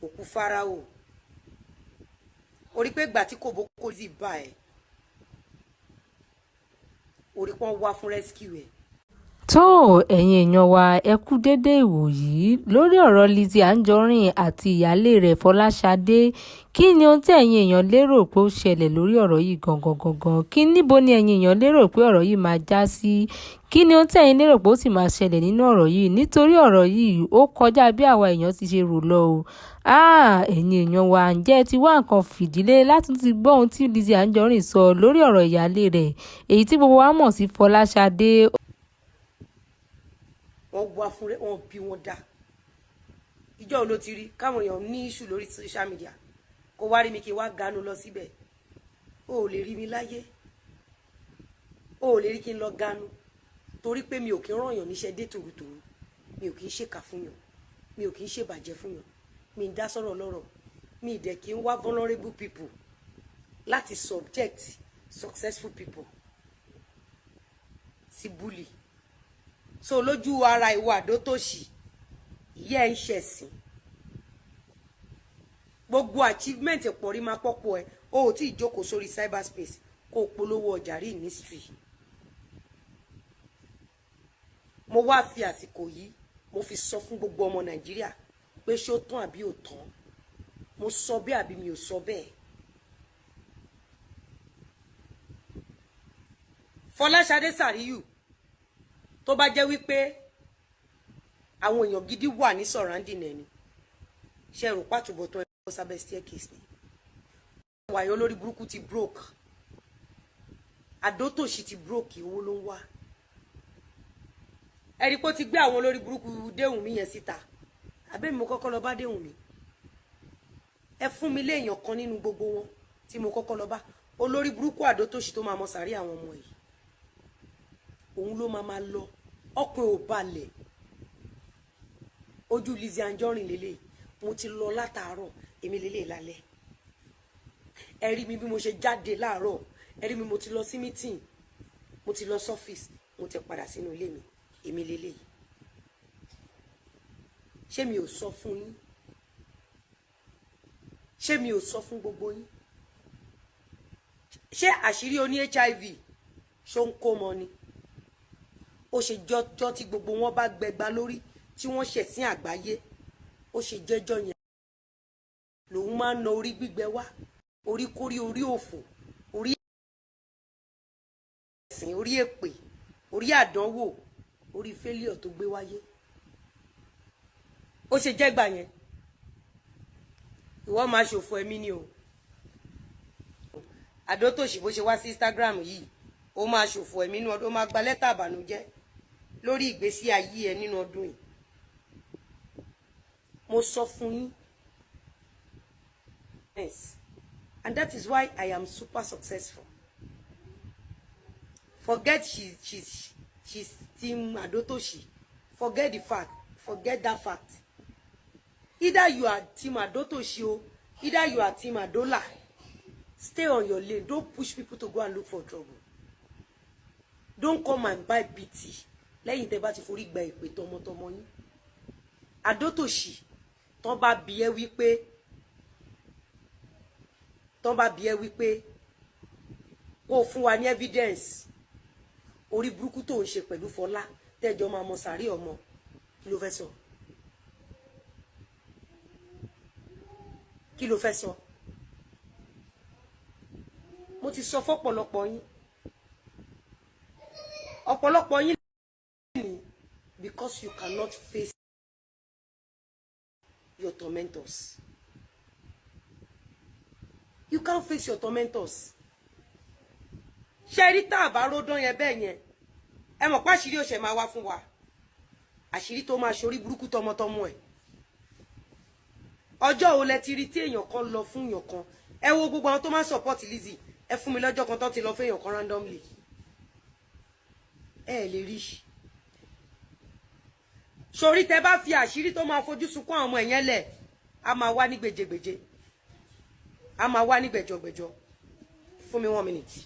òkú Fáráò orí pé ìgbà tí kò bókó sì bá ẹ orí pọ́n wá fún rescue ẹ. tó ẹ̀yin èèyàn wa ẹ kú dédé ìwòyí lórí ọ̀rọ̀ Lizzy Anjorin àti ìyáálé rẹ̀ Fọláṣadé. Kí ni ohun tí ẹ̀yin èèyàn lérò pé ó ṣẹlẹ̀ lórí ọ̀rọ̀ yìí gangan? Kí níbo ni ẹ̀yin èèyàn lérò pé ọ̀rọ̀ yìí máa já sí? Kí ni ohun tí ẹ̀yin lérò pé ó sì máa ṣẹlẹ̀ nínú ọ̀rọ̀ yìí? Nítorí ọ̀rọ̀ yìí ó kọjá bí àwa èèyàn ti ṣe rò lọ o. Ẹ̀yin èèyàn wa ǹjẹ́ ẹ ti wá nǹkan fìdílé láti ti gbọ́ ohun tí Lizzy Anjorin sọ lórí ọ̀rọ̀ ìyáálé rẹ̀ èyí tí gbogbo wa mọ̀ sí Fọláṣadé. wọ́n wá fún rẹ̀ wọ́n bí wọ́n dá ìjọ ló ti rí káwọn èèyàn ní ìṣù lórí social media kó wá rí mi kí wá ganu lọ síbẹ̀ o ò lè rí mi láyé o ò lè rí kí n lọ ganu torí pé mi ò kí ń ràn yàn níṣẹ́ dé tòrutòru mi ò kí ń ṣèkà fún yàn mi ò kí ń ṣèbàjẹ́ fún yàn mi ń dá sọ̀rọ̀ lọ́rọ̀ mi ì dẹ̀ kí ń wá vulnerable people láti subject successful people sí bully. So lójú ara ìwà àdótòṣì ìyá ẹ̀ ń ṣẹ̀sìn gbogbo achievement pọ̀rí máa pọ́pọ̀ ẹ̀ o ò tí ì jókòó sórí cyberspace kó o polówó ọjà rí industry. mo wá fi àsìkò yìí mo fi sọ fún gbogbo ọmọ Nàìjíríà pé ṣó tán àbí ò tán mo sọ bẹ́ẹ̀ àbí mi ò sọ bẹ́ẹ̀. Fọláṣadé Sàríyù tó bá jẹ́ wípé àwọn èèyàn gidi wà ní surrounding ẹni ṣe rò pàtùbọ̀ tó ẹ̀kọ́ sábẹ́ staircase ni wàyó lórí burúkú ti broke àdótòṣì ti broke owó ló ń wá ẹ̀rí pé ó ti gbé àwọn olórí burúkú déhùn mi yẹn síta àbẹ́ mi mo kọ́kọ́ lọ bá déhùn mi ẹ fún mi léèyàn kan nínú gbogbo wọn tí mo kọ́kọ́ lọ bá olórí burúkú àdótòṣì tó máa mọ sàárì àwọn ọmọ yìí òun ló máa lọ ọkùnrin ò balẹ̀ ojú Lizzy Anjorin lélẹ̀ mo ti lọ látàárọ̀ èmi lélẹ̀ lálẹ́ ẹ rí mi bí mo ṣe jáde láàárọ̀ ẹ rí mi mo ti lọ sí meeting mo ti lọ sọ́fíìsì mo ti padà sínú ilé mi èmi lélẹ̀ ṣé mi ò sọ fún yín ṣé mi ò sọ fún gbogbo yín ṣé àṣírí oní HIV ṣó ń kó mọ ni ó ṣe jọjọ tí gbogbo wọn bá gbẹgba lórí tí wọ́n ṣẹ̀ sí àgbáyé ó ṣe jẹ́jọ́ yẹn lòun máa ń na orí gbígbẹ wá orí kórí orí òfò orí ẹ̀sìn orí èpè orí àdánwò orí failure tó gbé wáyé ó ṣe jẹ́gbà yẹn ìwọ máa ṣòfò ẹ̀mí ni o àdótòṣì bó ṣe wá sí Instagram yìí ó máa ṣòfò ẹ̀mí nínú ọdún ó máa gba lẹ́tà àbànújẹ́ lórí ìgbésí ayé ẹ nínú ọdún yìí mo sọ fún yín yes and that is why I am super successful forget she's team àdótòṣì forget the fact forget that fact either you are team àdótòṣì o either you are team àdólà stay on your lane don't push people to go and look for trouble. Don't come and buy pity lẹ́yìn tẹ́ bá ti forí gba ìpè tọmọtọmọ yín àdótòṣì tán bá bi ẹ́ wípé kó fún wa ní evidence orí burúkú tó ń ṣe pẹ̀lú Fọlá tẹ́jọ́ máa mọ sàárì ọmọ kí ló fẹ́ sọ kí ló fẹ́ sọ mo ti sọ fọ́pọ̀lọpọ̀ yín ọ̀pọ̀lọpọ̀ yín ni because you cannot face your tormentors. You can't face your tormentors. Ṣé rí tá bá rodon yẹn bẹ́ẹ̀ yẹn ẹ mọ̀ pé àṣírí ó ṣe máa wá fún wa àṣírí tó máa ṣorí burúkú tọmọtọmọ ẹ̀ ọjọ́ wo lẹ ti rí tí èèyàn kan lọ fún èèyàn kan ẹ wo gbogbo àwọn tó máa support Lizzy ẹ fún mi lọ́jọ́ kan tó ti lọ fún èèyàn kan randomly ẹ lè rí sórí tẹ́ bá fi àṣírí tó máa fojú sunkún àwọn ọmọ ẹ̀yẹn lẹ̀ a máa wá ní gbèjègbèjè a máa wá ní gbẹ̀jọgbẹ̀jọ fún mi 1 minute.